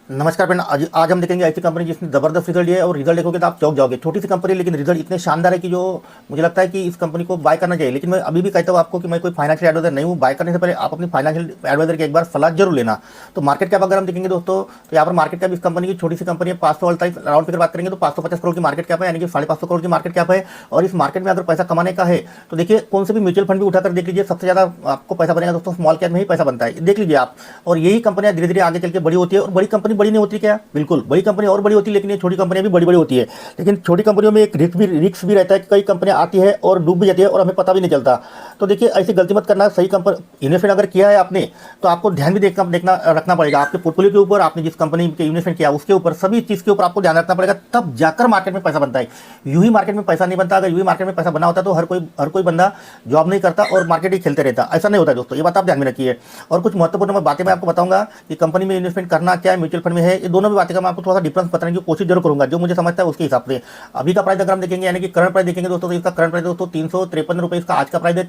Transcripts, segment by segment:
नमस्कार फ्रेंड, आज हम देखेंगे ऐसी कंपनी जिसने ज़बरदस्त रिजल्ट दिया है और रिजल्ट देखोगे तो आप चौंक जाओगे। छोटी सी कंपनी है लेकिन रिजल्ट इतने शानदार है कि जो मुझे लगता है कि इस कंपनी को बाय करना चाहिए। लेकिन मैं अभी भी कहता हूँ आपको कि मैं कोई फाइनेंशियल एडवाइजर नहीं हूँ। बाय करने से पहले आप अपनी फाइनेंशियल एडवाइजर की एक बार सलाह जरूर लेना। तो मार्केट कैप अगर हम देखेंगे दोस्तों, तो यहाँ पर मार्केट कैप इस कंपनी की छोटी सी कंपनी है, 500 राउंड फिगर बात करेंगे तो 550 करोड़ की मार्केट कैप है, यानी कि 550 करोड़ की मार्केट कैप है। और इस मार्केट में अगर पैसा कमाने का है तो देखिए कौन से भी म्यूचुअल फंड भी उठाकर देख लीजिए, सबसे ज़्यादा आपको पैसा बनेगा दोस्तों स्मॉल कैप में ही पैसा बनता है, देख लीजिए आप। और यही कंपनियां धीरे धीरे आगे चल के बड़ी होती है। और बड़ी कंपनी बड़ी नहीं होती क्या? बिल्कुल, बड़ी कंपनी और बड़ी होती है, लेकिन ये छोटी कंपनियां भी बड़ी बड़ी होती है। लेकिन छोटी कंपनियों में एक रिस्क भी रहता है कि कई कंपनियां आती है और डूब भी जाती है और हमें पता भी नहीं चलता। तो देखिए ऐसी गलती मत करना। सही कंपनी इन्वेस्टमेंट अगर किया है आपने तो आपको ध्यान भी देखना रखना पड़ेगा आपके पोर्टफोलियो के ऊपर, आपने जिस कंपनी के इन्वेस्टमेंट किया उसके ऊपर, सभी चीज़ के ऊपर आपको ध्यान रखना पड़ेगा, तब जाकर मार्केट में पैसा बनता है। यूं ही मार्केट में पैसा नहीं बनता। अगर यूं ही मार्केट में पैसा बना होता तो हर कोई बंदा जॉब नहीं करता और मार्केट ही खेलते रहता। ऐसा नहीं होता दोस्तों, ये बात आप ध्यान में रखिए। और कुछ महत्वपूर्ण बातें मैं आपको बताऊंगा कि कंपनी में इन्वेस्टमेंट करना क्या है, म्यूचुअल फंड में है, ये दोनों भी बातें का मैं आपको थोड़ा सा डिफरेंस बताने की कोशिश जरूर करूंगा, जो मुझे समझता है उसके हिसाब से। अभी का प्राइस अगर हम देखेंगे, यानी कि करंट प्राइस देखेंगे दोस्तों, तो इसका करंट प्राइस दोस्तों 353 रुपये इसका आज का प्राइस है।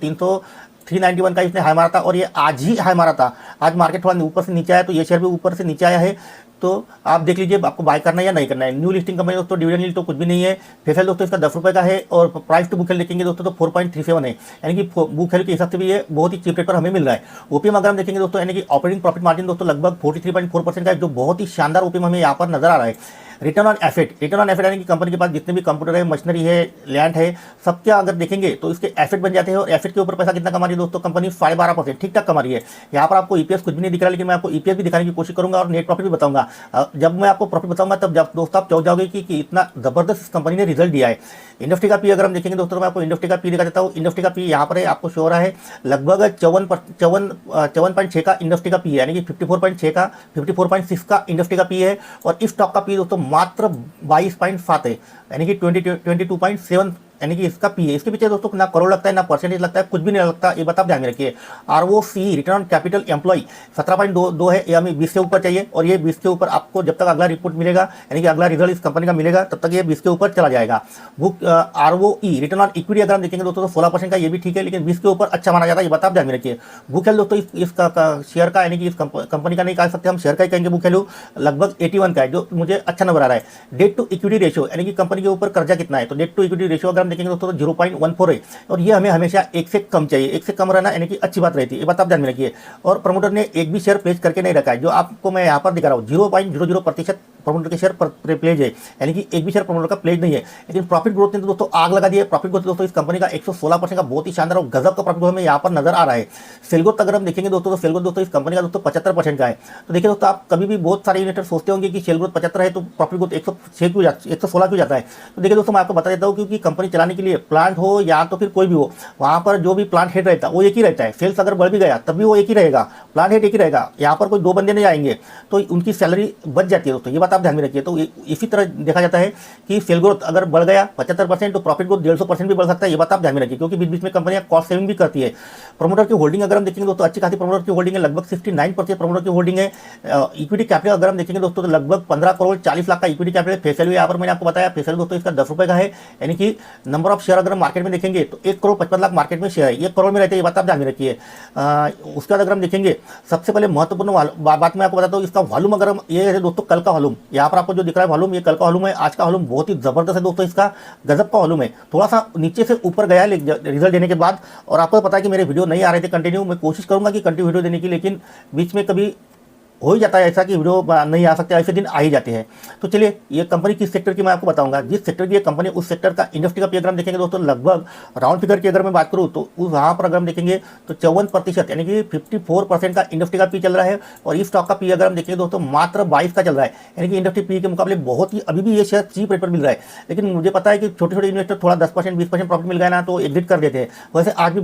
391 का इसने हाई मारा था और ये आज ही हाई मारा था। आज मार्केट थोड़ा ऊपर से नीचे आया तो ये शेयर भी ऊपर से नीचे आया है। तो आप देख लीजिए आपको बाय करना है या नहीं करना है। न्यू लिस्टिंग कंपनी दोस्तों, डिविडेंड यील्ड तो कुछ भी नहीं है। फेफेल दोस्तों इसका 10 रुपये का है और प्राइस टू बुक वैल्यू देखेंगे दोस्तों तो 4.37 है, यानी कि बुक वैल्यू के हिसाब से भी ये बहुत ही चीप रेट पर हमें मिल रहा है। ओपीएम अगर हम देखेंगे दोस्तों, यानी कि ऑपरेटिंग प्रॉफिट मार्जिन दोस्तों लगभग 43.4% का है, जो बहुत ही शानदार ओपीएम हमें यहाँ पर नजर आ रहा है। रिटर्न ऑन एसेट यानी कि कंपनी के पास जितने भी कंप्यूटर है, मशीनरी है, लैंड है, सबके अगर देखेंगे तो इसके एसेट बन जाते हैं। और एसेट के ऊपर पैसा कितना कमा रही है दोस्तों कंपनी? 12.5%, ठीक ठाक कमा रही है। यहाँ पर आपको ईपीएस कुछ भी नहीं दिख रहा, लेकिन मैं आपको ईपीएस भी दिखाने की कोशिश करूंगा और नेट प्रॉफिट भी बताऊंगा। जब मैं आपको प्रॉफिट बताऊंगा तब जब दोस्तों आप चौंक जाओगे कि इतना जबरदस्त इस कंपनी ने रिजल्ट दिया है। इंडस्ट्री का पी अगर हम देखेंगे दोस्तों, मैं आपको इंडस्ट्री का पी दिखा देता हूँ। इंडस्ट्री का पी यहाँ पर है, आपको शो हो रहा है लगभग 54.6 का इंडस्ट्री का पी है, यानी कि 54.6 का इंडस्ट्री का पी है। और इस स्टॉक का पी दोस्तों मात्र 22.7 है, यानी कि 22.7, यानी कि इसका पी है। इसके पीछे दोस्तों ना करोड़ लगता है, ना परसेंटेज लगता है, कुछ भी नहीं लगता, ये बात आप ध्यान में रखिए। ROC return on capital employ 17.2 है, ये हमें 20 से ऊपर चाहिए। और ये 20 के ऊपर आपको जब तक अगला रिपोर्ट मिलेगा, यानी कि अगला रिजल्ट इस कंपनी का मिलेगा, तब तक ये 20 के ऊपर चला जाएगा। Book ROE return on equity अगर हम देखेंगे दोस्तों तो 16% का, ये भी ठीक है, लेकिन 20 के ऊपर अच्छा माना जाता है, ये बात आप ध्यान में रखिए। बुक वैल्यू दोस्तों इसका शेयर का, यानी कि इस कंपनी का नहीं कह सकते हम, शेयर का ही कहेंगे। बुक वैल्यू लगभग 81 का है, जो मुझे अच्छा नंबर आ रहा है। डेट टू इक्विटी रेशियो, यानी कि कंपनी के ऊपर कर्जा कितना है, तो डेट टू इक्विटी रेशियो अगर हम देखेंगे दोस्तों तो 0.14 है। और ये हमें हमेशा 1 से कम चाहिए, 1 से कम रहना यानी कि अच्छी बात रहती है, ये बात आप ध्यान में रखिए। और प्रमोटर ने एक भी शेयर प्लेज करके नहीं रखा है, जो आपको मैं यहाँ पर दिखा रहा हूँ 0.00% प्रमोटर के शेयर पर प्लेज है, यानी कि एक भी शेयर प्रमोटर का प्लेज नहीं है। लेकिन प्रॉफिट ग्रोथ ने तो दोस्तों आग लगा दी है। प्रॉफिट ग्रोथ दोस्तों इस कंपनी का 116% का बहुत ही शानदार और गजब का प्रॉफिट हमें यहाँ पर नजर आ रहा है। सेल ग्रोथ अगर हम देखेंगे दोस्तों तो सेल ग्रोथ दोस्तों इस कंपनी का दोस्तों 75% का है। तो देखिए दोस्तों, आप कभी भी बहुत सारे इन्वेस्टर सोचते होंगे कि सेल ग्रोथ 75 है तो प्रॉफिट ग्रोथ 116 क्यों जाता है। तो देखिए दोस्तों, मैं आपको बता देता हूँ, क्योंकि कंपनी चलाने के लिए प्लांट हो या तो फिर कोई भी हो, वहां पर जो भी प्लांट हेड रहता है वो एक ही रहता है। सेल्स अगर बढ़ भी गया तब भी वो एक ही रहेगा, प्लांट हेड एक ही रहेगा। यहाँ पर कोई 2 बंदे नहीं आएंगे तो उनकी सैलरी बच जाती है दोस्तों, ये बात आप ध्यान में रखिए। तो इसी तरह देखा जाता है कि सेल ग्रोथ अगर बढ़ गया 75% तो प्रॉफिट ग्रोथ 150% भी बढ़ सकता है, ये बात आप ध्यान में रखिए, क्योंकि बीच बीच में कंपनियां कॉस्ट सेविंग भी करती है। प्रमोटर की होल्डिंग अगर हम देखेंगे दोस्तों, अच्छी खासी प्रमोटर की होल्डिंग है, लगभग 69% प्रमोटर की होल्डिंग है। इक्विटी कैपिटल अगर हम देखेंगे दोस्तों तो लगभग 15 करोड़ 40 लाख का इक्विटी कैपिटल। फेस वैल्यू यहाँ पर मैंने आपको बताया, फेस वैल्यू दोस्तों इसका 10 रुपये का है, यानी कि नंबर ऑफ शेयर अगर हम मार्केट में देखेंगे तो 1 करोड़ 55 लाख मार्केट में शेयर है, 1 करोड़ में रहते हैं, ये बात आप ध्यान में रखिए। उसके बाद अगर हम देखेंगे, सबसे पहले महत्वपूर्ण बात मैं आपको बताता हूँ, इसका वॉल्यूम अगर हम, ये है दोस्तों कल का वॉल्यूम, यहाँ पर आपको जो दिख रहा है वॉल्यूम, ये कल का वॉल्यूम है। आज का वॉल्यूम बहुत ही जबरदस्त है दोस्तों, इसका गजब का वॉल्यूम है। थोड़ा सा नीचे से ऊपर गया है रिजल्ट देने के बाद। और आपको पता है कि मेरे वीडियो नहीं आ रहे थे कंटिन्यू, मैं कोशिश करूंगा कि कंटिन्यू वीडियो देने की, लेकिन बीच में कभी हो ही जाता है ऐसा कि वीडियो नहीं आ सकते, ऐसे दिन आ ही जाते हैं। तो चलिए, ये कंपनी किस सेक्टर की मैं आपको बताऊंगा। जिस सेक्टर की ये कंपनी, उस सेक्टर का इंडस्ट्री का पी देखेंगे दोस्तों, लगभग राउंड फिगर की अगर मैं बात करूं तो वहाँ पर अगर हम देखेंगे तो 54% यानी कि 54% का इंडस्ट्री का पी चल रहा है। और इस स्टॉक का पी अगर हम देखेंगे दोस्तों मात्र 22 का चल रहा है, यानी कि इंडस्ट्री पी के मुकाबले बहुत ही, अभी भी ये शेयर चीप रेट पर मिल रहा है। लेकिन मुझे पता है कि छोटे छोटे इन्वेस्टर थोड़ा 10% 20% प्रॉफिट मिल गया ना तो एग्जिट कर देते हैं। वैसे आज भी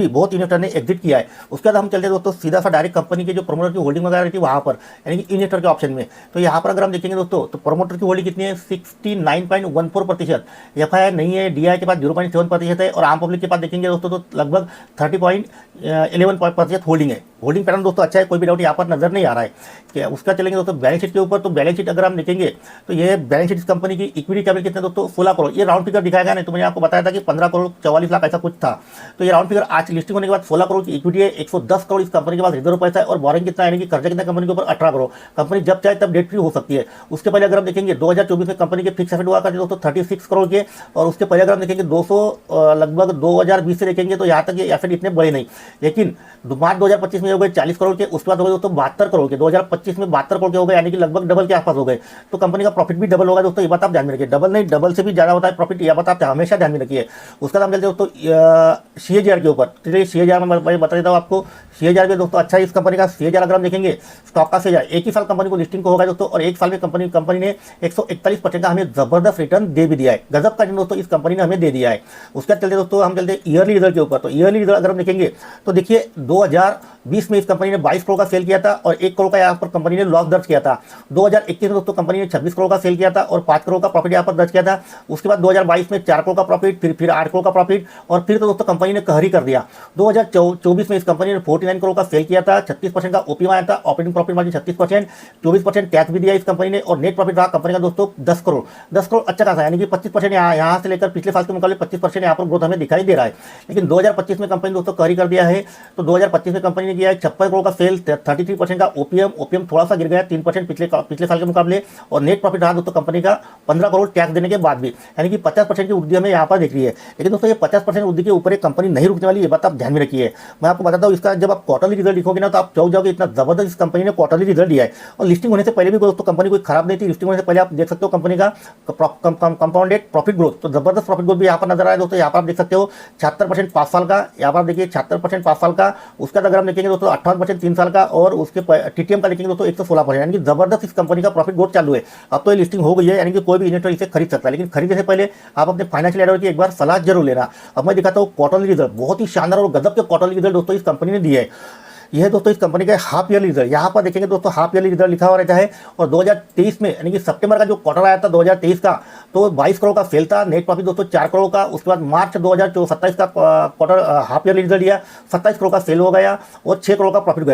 बहुत इन्वेस्टर ने एग्जिट किया है। उसके बाद हम चलते दोस्तों सीधा सा डायरेक्ट कंपनी के जो प्रमोटर की होल्डिंग वगैरह थी वहाँ पर, यानी इन्वेस्टर के ऑप्शन में। तो यहाँ पर अगर हम देखेंगे दोस्तों तो प्रमोटर की होल्डिंग कितनी है? 69.14%। एफआईआई नहीं है, डीआई के पास 0.7% है, और आम पब्लिक के पास देखेंगे दोस्तों तो लगभग 30.11% होल्डिंग है। होल्डिंग पैटर्न दोस्तों अच्छा है, कोई भी डाउट यहाँ पर नजर नहीं आ रहा है। क्या उसका चलेंगे दोस्तों बैलेंस शीट के ऊपर, तो बैलेंस शीट अगर हम देखेंगे तो ये बैलेंस शीट इस कंपनी की इक्विटी कैपिटल कितने दोस्तों 16 करोड़, ये राउंड फिगर दिखाया गया नहीं तो मैंने आपको बताया था कि 15 करोड़ 44 लाख ऐसा कुछ था। तो ये राउंड फिगर आज लिस्टिंग होने के बाद 16 करोड़ की इक्विटी है, 110 करोड़ इस कंपनी के पास रिजर्व पैसा है, और बोरिंग कितना है, यानी कि कर्जा कितना कंपनी के ऊपर 18 करोड़। कंपनी जब चाहे तब डेट फ्री हो सकती है। उसके पहले अगर हम देखेंगे 2024 में कंपनी के फिक्स एसेट हुआ करते दोस्तों 36 करोड़ के, और उसके पहले अगर हम देखेंगे 200 लगभग 2020 से देखेंगे तो यहाँ तक ये एसेट इतने बड़े नहीं, लेकिन मार्च 2025 में हो गए 40 करोड़ के, उसके बाद हो गए दोस्तों 72 करोड़ के, 2025 में 72 करोड़ के हो गए, यानी कि लगभग डबल के आसपास हो गए। तो कंपनी का प्रॉफिट भी डबल होगा दोस्तों, ये बात आप ध्यान में रखिए। डबल नहीं, डबल से भी ज्यादा होता है प्रॉफिट, यह बात आप हमेशा ध्यान में रखिए। उसका नाम चलते दोस्तों CAGR के ऊपर। चलिए CAGR में मैं बता देता हूँ आपको। CAGR में दोस्तों अच्छा है इस कंपनी का CAGR। अगर हम देखेंगे स्टॉक का CAGR, एक ही साल कंपनी को लिस्टिंग को होगा दोस्तों, और एक साल में कंपनी ने 141% का हमें जबरदस्त रिटर्न दे भी दिया है। गजब का दोस्तों इस कंपनी ने हमें दे दिया है। उसके बाद चलते दोस्तों हम चलते ईयरली रिजल्ट के ऊपर। तो ईयरली रिजल्ट अगर हम देखेंगे तो देखिए 2020 में इस कंपनी ने 22 करोड़ का सेल किया था और 1 करोड़ का यहाँ पर कंपनी ने लॉस दर्ज किया था। 2021 में दोस्तों कंपनी ने 26 करोड़ का सेल किया था और 5 करोड़ का प्रॉफिट यहाँ पर दर्ज किया था। उसके बाद 2022 में 4 करोड़ का प्रॉफिट, फिर 8 करोड़ का प्रॉफिट, और फिर तो दोस्तों कंपनी ने कहर ही कर दिया। 2024 में इस कंपनी ने 49 करोड़ का सेल किया था, 36% का ओपीएम आया था, ऑपरेटिंग प्रॉफिट मार्जिन 36%, 24% टैक्स भी दिया इस कंपनी ने, और नेट प्रॉफिट रहा कंपनी का दोस्तों 10 करोड़। 10 करोड़ अच्छा खासा, यानी कि 25% यहाँ से लेकर पिछले साल के मुकाबले 25% यहाँ पर ग्रोथ हमें दिखाई दे रहा है। लेकिन 2025 में कंपनी दोस्तों कहर ही कर दिया है। तो 2025 में कंपनी ने किया है 56 करोड़ का सेल, 33% का ओपीएम थोड़ा सा गिर गया 3% पिछले साल के मुकाबले, और नेट प्रॉफिट रहा दोस्तों कंपनी का 15 करोड़ टैक्स देने के बाद भी, यानी कि 50% की वृद्धि हमें यहाँ पर दिख रही है। लेकिन दोस्तों ये 50% वृद्धि के ऊपर एक कंपनी नहीं रुकने वाली, ये बात आप ध्यान में रखिए। मैं आपको बताता हूँ इसका जब आप क्वार्टरली रिजल्ट लिखोगे ना तो आप चौंक जाओगे, इतना जबरदस्त इस कंपनी ने क्वार्टरली रिजल्ट दिया है। और लिस्टिंग होने से पहले भी दोस्तों कंपनी कोई खराब नहीं थी। लिस्टिंग होने से पहले आप देख सकते हो कंपनी का कंपाउंडेड प्रॉफिट ग्रोथ, तो जबरदस्त प्रॉफिट ग्रोथ भी यहाँ पर नजर आ रहा है दोस्तों। यहाँ पर आप देख सकते हो 76% 5 साल का, यहाँ पर आप देखिए 76% 5 साल का। उसके बाद अगर हम देखेंगे दोस्तों 58% 3 साल का, और उसके TTM का देखेंगे दोस्तों 116%, यानी कि जबरदस्त इस कंपनी का प्रॉफिट ग्रोथ चालू है। अब तो ये लिस्टिंग हो गई है, यानी कि कोई भी इन्वेस्टर इसे खरीद सकता है, लेकिन खरीदने से पहले आप अपने फाइनेंशियल एडवाइजर की एक बार सलाह जरूर लेना। अब मैं दिखाता हूँ क्वार्टरली रिजल्ट, बहुत ही शानदार और गजब के क्वार्टरली रिजल्ट दोस्तों इस कंपनी ने दिए है। यह दोस्तों इस कंपनी का हाफ ईयरली रिजल्ट, यहाँ पर देखेंगे दोस्तों हाफ ईयरली रिजल्ट लिखा हुआ रहता है। और 2023 में यानी कि सितंबर का जो क्वार्टर आया था 2023 का, तो 22 करोड़ का सेल था, नेट प्रॉफिट दोस्तों 4 करोड़ का। उसके बाद मार्च 2027 का क्वार्टर हाफ ईयरली रिजल्ट दिया, 27 करोड़ का सेल हो गया और 6 करोड़ का प्रॉफिट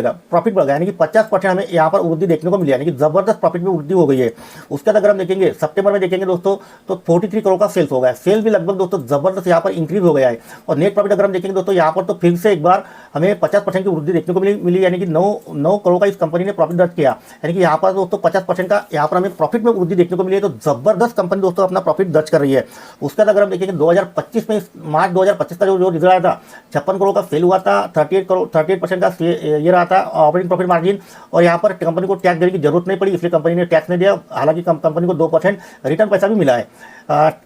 बढ़ गया, यानी कि 50% हमें यहाँ पर वृद्धि देखने को मिली, यानी कि जबरदस्त प्रॉफिट में वृद्धि हो गई है। उसके बाद अगर हम देखेंगे सितंबर में देखेंगे दोस्तों तो 43 करोड़ का सेल्स हो गया, सेल भी लगभग दोस्तों जबरदस्त यहाँ पर इंक्रीज हो गया है। और नेट प्रॉफिट अगर हम देखेंगे दोस्तों यहाँ पर तो फिर से एक बार हमें 50% की वृद्धि देखने को मिली, यानी कि 9 करोड़ का इस कंपनी ने प्रॉफिट दर्ज किया, यानी कि यहाँ पर दोस्तों 50% का यहाँ पर हमें प्रॉफिट में वृद्धि देखने को मिली है। तो जबरदस्त कंपनी दोस्तों अपना प्रॉफिट दर्ज कर रही है। उसके बाद अगर हम देखेंगे 2025 में मार्च 2025 का जो रिजल्ट आया था 56 करोड़ का सेल हुआ था, 38% का ये रहा था ऑपरेटिंग प्रॉफिट मार्जिन, और यहाँ पर कंपनी को टैक्स देने की जरूरत नहीं पड़ी, इसलिए कंपनी ने टैक्स नहीं दिया। हालांकि कंपनी को 2% रिटर्न पैसा भी मिला है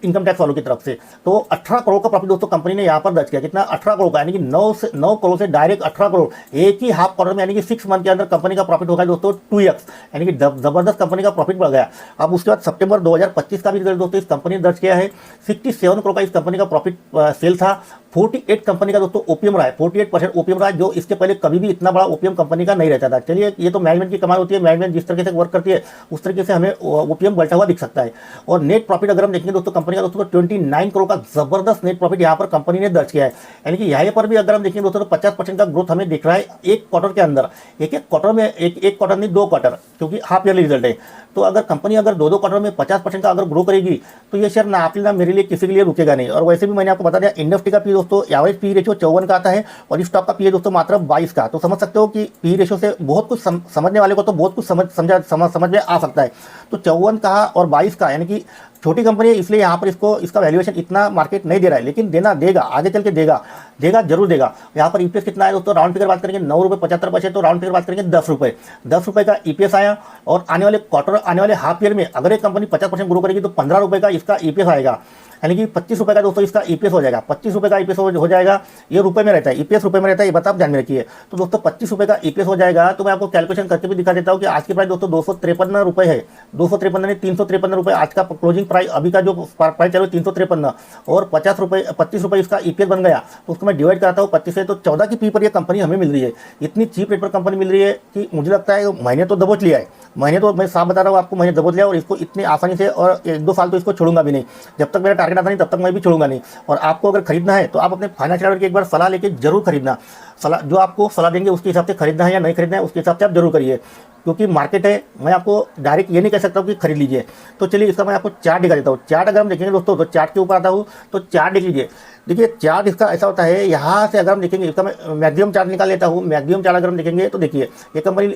इनकम टैक्स वालों की तरफ से। तो 18 करोड़ का प्रॉफिट दोस्तों कंपनी ने यहाँ पर दर्ज किया। कितना? 18 करोड़ का, यानी कि 9 करोड़ से डायरेक्ट 18 करोड़ एक ही हाफ क्वार्टर में, यानी कि 6 मंथ के अंदर कंपनी का प्रॉफिट हो गया दोस्तों 2x, यानी कि जबरदस्त कंपनी का प्रॉफिट बढ़ गया। अब उसके बाद सितंबर 2025 का भी रिजल्ट दोस्तों इस कंपनी ने दर्ज किया है। 67 करोड़ का इस कंपनी का प्रॉफिट सेल था। 48 कंपनी का दोस्तों ओपीएम रहा है, 48% ओपीएम रहा है, जो इसके पहले कभी भी इतना बड़ा ओपीएम कंपनी का नहीं रहता था। चलिए ये तो मैनेजमेंट की कमाल होती है, मैनेजमेंट जिस तरीके से वर्क करती है उस तरीके से हमें ओपीएम बढ़ता हुआ दिख सकता है। और नेट प्रॉफिट अगर हम देखेंगे दोस्तों कंपनी का दोस्तों 29 करोड़ का जबरदस्त नेट प्रॉफिट यहाँ पर कंपनी ने दर्ज किया है, यानी कि यहाँ पर भी अगर हम देखेंगे दोस्तों तो 50% का ग्रोथ हमें दिख रहा है एक क्वार्टर के अंदर। एक क्वार्टर में एक क्वार्टर नहीं 2 क्वार्टर, क्योंकि हाफ ईयरली रिजल्ट है। तो अगर कंपनी अगर 2 क्वार्टर में 50% का अगर ग्रो करेगी तो ये शेयर ना आपके ना मेरे लिए किसी के लिए रुकेगा नहीं। और वैसे भी मैंने आपको बता दिया इंडस्ट्री का पी दोस्तों एवरेज पी रेशियो 54 का आता है और इस स्टॉक का पी दोस्तों मात्र 22 का। तो समझ सकते हो कि पी रेशियो से बहुत कुछ समझने वाले को तो बहुत कुछ समझ में आ सकता है। तो 54 का और 22 का, यानी कि छोटी कंपनी है, इसलिए यहाँ पर इसका वैल्यूएशन इतना मार्केट नहीं दे रहा है, लेकिन देगा आगे चल के देगा जरूर देगा। यहाँ पर ईपीएस कितना है दोस्तों? राउंड फिगर बात करेंगे 9.75 तो राउंड फिगर बात करेंगे 10 रुपये का ईपीएस आया। और आने वाले क्वार्टर, आने वाले हाफ ईयर में अगर एक कंपनी 50% ग्रो करेगी तो 15 रुपये का इसका ईपीएस आएगा, यानी कि 25 रुपये का दोस्तों इसका ईपीएस हो जाएगा। 25 रुपये का ईपीएस हो जाएगा, ये रुपए में रहता है, ईपीएस रुपए में रहता है, ये बात आप ध्यान में रखिए। तो दोस्तों 25 रुपये का ईपीएस हो जाएगा। तो मैं आपको कैलकुलेशन करके भी दिखा देता हूँ कि आज की प्राइस दोस्तों 253 रुपये है, 253 नहीं 353 रुपये आज का क्लोजिंग प्राइस, अभी का जो प्राइस चलो 353, और 25 रुपये इसका ईपीएस बन गया। तो उसको मैं डिवाइड कराता हूँ 25 से, तो 14 की पी पर यह कंपनी हमें मिल रही है। इतनी चीप रेट पर कंपनी मिल रही है कि मुझे लगता है महीने तो दबोच लिया है, महीने तो मैं साफ बता रहा हूँ आपको, महीने दबोच लिया और इसको इतनी आसानी से, और 1-2 साल तो इसको छोड़ूंगा भी नहीं। जब तक मेरा टारगेट आता नहीं तब तक मैं भी छोड़ूंगा नहीं। और आपको अगर खरीदना है तो आप अपने फाइनेंशियल एडवाइजर की एक बार सलाह लेके जरूर खरीदना। सलाह जो आपको सलाह देंगे उसके हिसाब से खरीदना है या नहीं खरीदना है उसके हिसाब से आप जरूर करिए, क्योंकि मार्केट है, मैं आपको डायरेक्ट ये नहीं कह सकता हूँ कि खरीद लीजिए। तो चलिए इसका मैं आपको चार्ट दिखा देता हूँ। चार्ट अगर हम देखेंगे दोस्तों तो चार्ट के ऊपर आता हूँ तो चार्ट देख लीजिए। देखिए चार्ट इसका ऐसा होता है, यहाँ से अगर हम देखेंगे, इसका मैं मैक्सिमम चार्ट निकाल लेता हूँ। मैक्सिमम चार्ट अगर हम देखेंगे तो देखिए ये कंपनी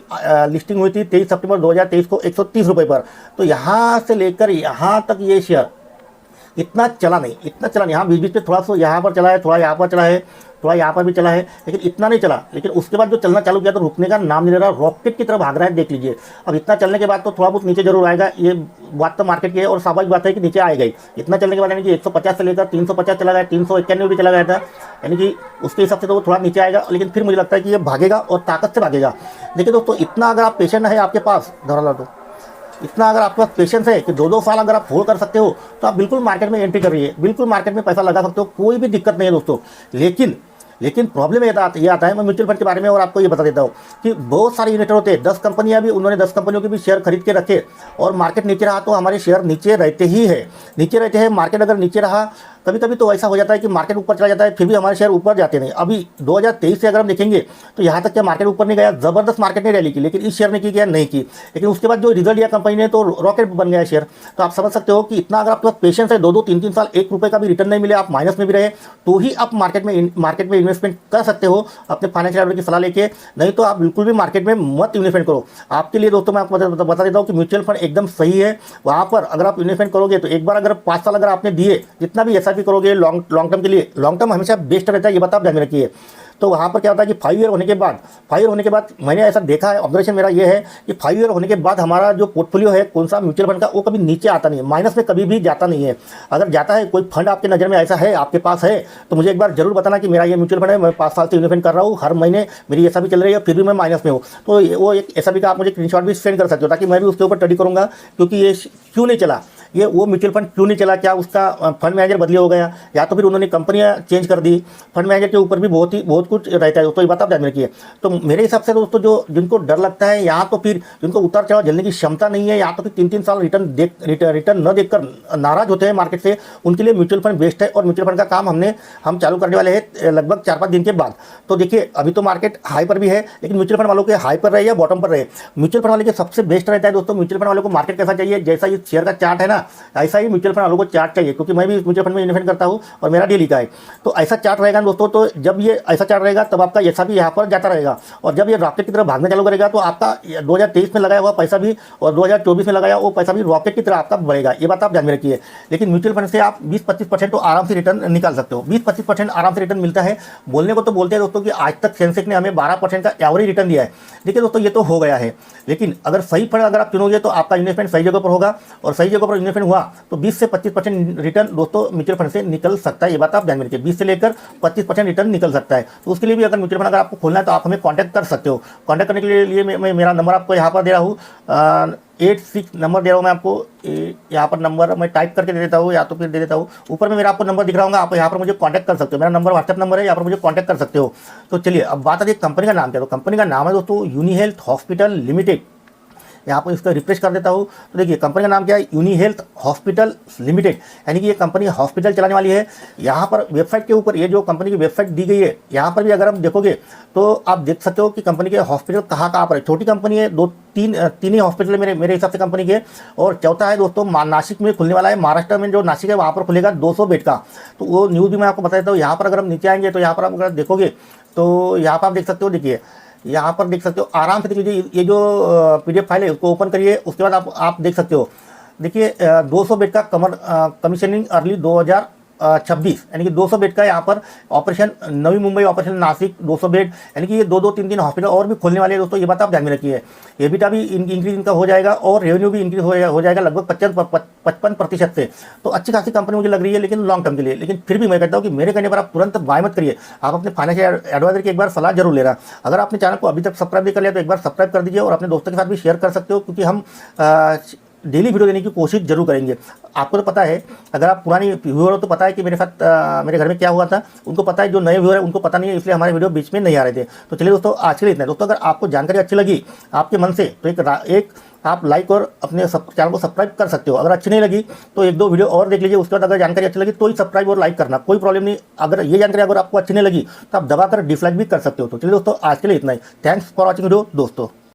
लिस्टिंग हुई थी 23 सितंबर 2023 को 130 रुपये पर। तो यहाँ से लेकर यहाँ तक ये शेयर इतना चला नहीं, इतना चला नहीं। हाँ बीच बीच में थोड़ा सा यहाँ पर चला है, थोड़ा यहाँ पर चला है, थोड़ा यहाँ पर भी चला है, लेकिन इतना नहीं चला। लेकिन उसके बाद जो चलना चालू किया तो रुकने का नाम नहीं ले रहा, रॉकेट की तरफ भाग रहा है, देख लीजिए। अब इतना चलने के बाद तो थोड़ा बहुत नीचे जरूर आएगा, ये बात तो मार्केट की है और स्वाभाविक बात है कि नीचे आएगा ही। इतना चलने के बाद यानी कि 150 से लेकर 350 चला गया, 391 भी चला गया था, यानी कि उसके हिसाब से तो वो थोड़ा नीचे आएगा। लेकिन फिर मुझे लगता है कि ये भागेगा और ताकत से भागेगा। देखिए दोस्तों, इतना अगर आप पेशेंट है आपके पास धौरालाल, तो इतना अगर आपके पास पेशेंस है कि 2-2 साल अगर आप होल्ड कर सकते हो तो आप बिल्कुल मार्केट में एंट्री करिए, बिल्कुल मार्केट में पैसा लगा सकते हो, कोई भी दिक्कत नहीं है दोस्तों। लेकिन प्रॉब्लम ये आता है, मैं म्यूचुअल फंड के बारे में और आपको ये बता देता हूँ कि बहुत सारे इन्वेस्टर होते हैं, 10 कंपनियां भी, उन्होंने 10 कंपनियों के भी शेयर खरीद के रखे और मार्केट नीचे रहा तो हमारे शेयर नीचे रहते हैं। मार्केट अगर नीचे रहा, कभी कभी तो ऐसा हो जाता है कि मार्केट ऊपर चला जाता है, फिर भी हमारे शेयर ऊपर जाते नहीं। अभी 2023 से अगर हम देखेंगे तो यहाँ तक क्या मार्केट ऊपर नहीं गया, जबरदस्त मार्केट ने रैली की, लेकिन इस शेयर ने की क्या, नहीं की। लेकिन उसके बाद जो रिजल्ट दिया कंपनी ने तो रॉकेट बन गया शेयर। तो आप समझ सकते हो कि इतना अगर आपके पास पेशेंस है, 2-2, 3-3 साल 1 रुपये का भी रिटर्न नहीं मिले, आप माइनस में भी रहे, तो ही आप मार्केट में इन्वेस्टमेंट कर सकते हो अपने फाइनेंशियल एडवाइजर की सलाह लेके। नहीं तो आप बिल्कुल भी मार्केट में मत इन्वेस्टमेंट करो। आपके लिए दोस्तों मैं आपको बता देता हूँ कि म्यूचुअल फंड एकदम सही है। वहाँ पर अगर आप इन्वेस्टमेंट करोगे तो एक बार अगर 5 साल अगर आपने दिए, जितना भी SIP करोगे लॉन्ग टर्म के लिए, लॉन्ग टर्म हमेशा बेस्ट रहता है, ये बात आप ध्यान में रखिए। तो वहाँ पर क्या होता है कि 5 ईयर होने के बाद मैंने ऐसा देखा है, ऑब्जर्वेशन मेरा ये है कि 5 ईयर होने के बाद हमारा जो पोर्टफोलियो है कौन सा म्यूचुअल फंड का, वो कभी नीचे आता नहीं है, माइनस में कभी भी जाता नहीं है। अगर जाता है कोई फंड आपके नज़र में ऐसा है, आपके पास है, तो मुझे एक बार जरूर बताना कि मेरा ये म्यूचुअल फंड है, मैं 5 साल से इन्वेस्टमेंट कर रहा हूँ, हर महीने मेरी SIP चल रही है, फिर भी मैं माइनस में हूँ। तो वो एक SIP का आप मुझे स्क्रीनशॉट भी सेंड कर सकते हो, ताकि मैं भी उसके ऊपर स्टडी करूँगा क्योंकि ये क्यों नहीं चला, ये वो म्यूचुअल फंड क्यों नहीं चला, क्या उसका फंड मैनेजर बदली हो गया या तो फिर उन्होंने कंपनियां चेंज कर दी। फंड मैनेजर के ऊपर भी बहुत कुछ रहता है दोस्तों, ये बात आप ध्यान में रखिए। तो मेरे हिसाब से दोस्तों जिनको डर लगता है या तो फिर जिनको उतार चढ़ाव झेलने की क्षमता नहीं है, या तो फिर 3-3 साल रिटर्न न देखकर नाराज होते हैं मार्केट से, उनके लिए म्यूचुअल फंड बेस्ट है। और म्यूचुअल फंड का काम हम चालू करने वाले हैं लगभग 4-5 दिन के बाद। तो देखिए अभी तो मार्केट हाई पर भी है, लेकिन म्यूचुअल फंड वालों के हाई पर रहे या बॉटम पर रहे, म्यूचुअल फंड वाले के सबसे बेस्ट रहता है दोस्तों। म्यूचुअल फंड वालों को मार्केट कैसा चाहिए, जैसा ये शेयर का चार्ट है ना, ऐसा ही म्यूचुअल फंड वालों को चार्ट चाहिए, क्योंकि मैं भी म्यूचुअल फंड में इन्वेस्ट करता हूँ और मेरा डेली का है। तो ऐसा चार्ट रहेगा दोस्तों, तो जब ये ऐसा चार्ट रहेगा तब आपका SIP यहाँ पर जाता रहेगा, और जब ये रॉकेट की तरफ भागना चालू करेगा तो आपका 2023 में लगाया हुआ पैसा भी और 2024 में लगाया वो पैसा भी रॉकेट की तरह आपका बढ़ेगा, ये बात आप ध्यान में रखिए। लेकिन म्यूचुअल फंड से आप 20-25% तो आराम से रिटर्न निकाल सकते हो, 20-25% आराम से रिटर्न मिलता है। बोलने को तो बोलते हैं दोस्तों कि आज तक सेंसेक्स ने हमें 12% का एवरेज रिटर्न दिया है। देखिए दोस्तों ये तो हो गया है, लेकिन अगर सही फंड अगर आप चुनोगे तो आपका इन्वेस्टमेंट सही जगह पर होगा, और सही जगह पर इन्वेस्टमेंट हुआ तो 20 से 25% रिटर्न दोस्तों म्यूचुअल फंड से निकल सकता है, ये बात आप ध्यान में रखिए। 20 से लेकर 25% रिटर्न निकल सकता है। तो उसके लिए भी अगर म्यूचुअल फंड अगर आपको खोलना है तो आप हमें कांटेक्ट कर सकते हो। कांटेक्ट करने के लिए मैं मेरा नंबर आपको यहाँ पर दे रहा हूँ, 86 नंबर दे रहा हूँ मैं आपको, यहाँ पर नंबर मैं टाइप करके दे देता हूँ या तो फिर दे देता हूँ, ऊपर में मेरा आपको नंबर दिख रहा होगा, आप यहाँ पर मुझे कांटेक्ट कर सकते हो। मेरा नंबर व्हाट्सएप नंबर है, यहाँ पर मुझे कांटेक्ट कर सकते हो। तो चलिए अब बात आती है कंपनी का नाम क्या है। तो कंपनी का नाम है दोस्तों यूनी हेल्थ हॉस्पिटल लिमिटेड। यहाँ पर इसका रिफ्रेश कर देता हूँ तो देखिए कंपनी का नाम क्या है, यूनी हेल्थ हॉस्पिटल लिमिटेड, यानी कि ये कंपनी हॉस्पिटल चलाने वाली है। यहाँ पर वेबसाइट के ऊपर ये जो कंपनी की वेबसाइट दी गई है, यहाँ पर भी अगर हम देखोगे तो आप देख सकते हो कि कंपनी के हॉस्पिटल कहाँ पर है। छोटी कंपनी है, तीन ही हॉस्पिटल मेरे हिसाब से कंपनी के। और चौथा है दोस्तों नासिक में खुलने वाला है, महाराष्ट्र में जो नासिक है वहाँ पर खुलेगा 200 बेड का। तो वो न्यूज़ भी मैं आपको बता देता हूँ। यहाँ पर अगर हम नीचे आएंगे तो यहाँ पर आप अगर देखोगे तो यहाँ पर आप देख सकते हो, देखिए यहाँ पर देख सकते हो, आराम से देख लीजिए। ये जो PDF फाइल है उसको ओपन करिए, उसके बाद आप देख सकते हो। देखिए 200 बेड का कमीशनिंग अर्ली 2026, यानी कि 200 बेड का यहाँ पर operation Navi Mumbai, operation Nashik 200 bed, यानी कि ये 2-2, 3-3 हॉस्पिटल और भी खोलने वाले हैं दोस्तों, ये बात आप ध्यान में रखिए। EBITDA भी इंक्रीज इनका हो जाएगा और रेवेन्यू भी इंक्रीज हो जाएगा लगभग 55% से। तो अच्छी खासी कंपनी मुझे लग रही है, लेकिन लॉन्ग टर्म के लिए। लेकिन फिर भी मैं कहता हूँ कि मेरे कहने पर आप तुरंत बाय मत करिए, आप अपने फाइनेंशियल एडवाइजर की एक बार सलाह जरूर लेना। अगर आपने चैनल को अभी तक सब्सक्राइब नहीं कर लिया तो एक बार सब्सक्राइब कर दीजिए और अपने दोस्तों के साथ भी शेयर कर सकते हो, क्योंकि हम डेली वीडियो देने की कोशिश जरूर करेंगे। आपको तो पता है, अगर आप पुरानी व्यूअर हो तो पता है कि मेरे साथ मेरे घर में क्या हुआ था, उनको पता है। जो नए व्यूअर है उनको पता नहीं है, इसलिए हमारे वीडियो बीच में नहीं आ रहे थे। तो चलिए दोस्तों आज के लिए इतना है। दोस्तों अगर आपको जानकारी अच्छी लगी आपके मन से तो एक आप लाइक और अपने चैनल को सब्सक्राइब कर सकते हो। अगर अच्छी नहीं लगी तो 1-2 वीडियो और देख लीजिए, उसके बाद अगर जानकारी अच्छी लगी तो ही सब्सक्राइब और लाइक करना, कोई प्रॉब्लम नहीं। अगर ये जानकारी अगर आपको अच्छी नहीं लगी तो आप दबाकर डिसलाइक भी कर सकते हो। तो चलिए दोस्तों आज के लिए इतना ही। थैंक्स फॉर वॉचिंग वीडियो दोस्तों।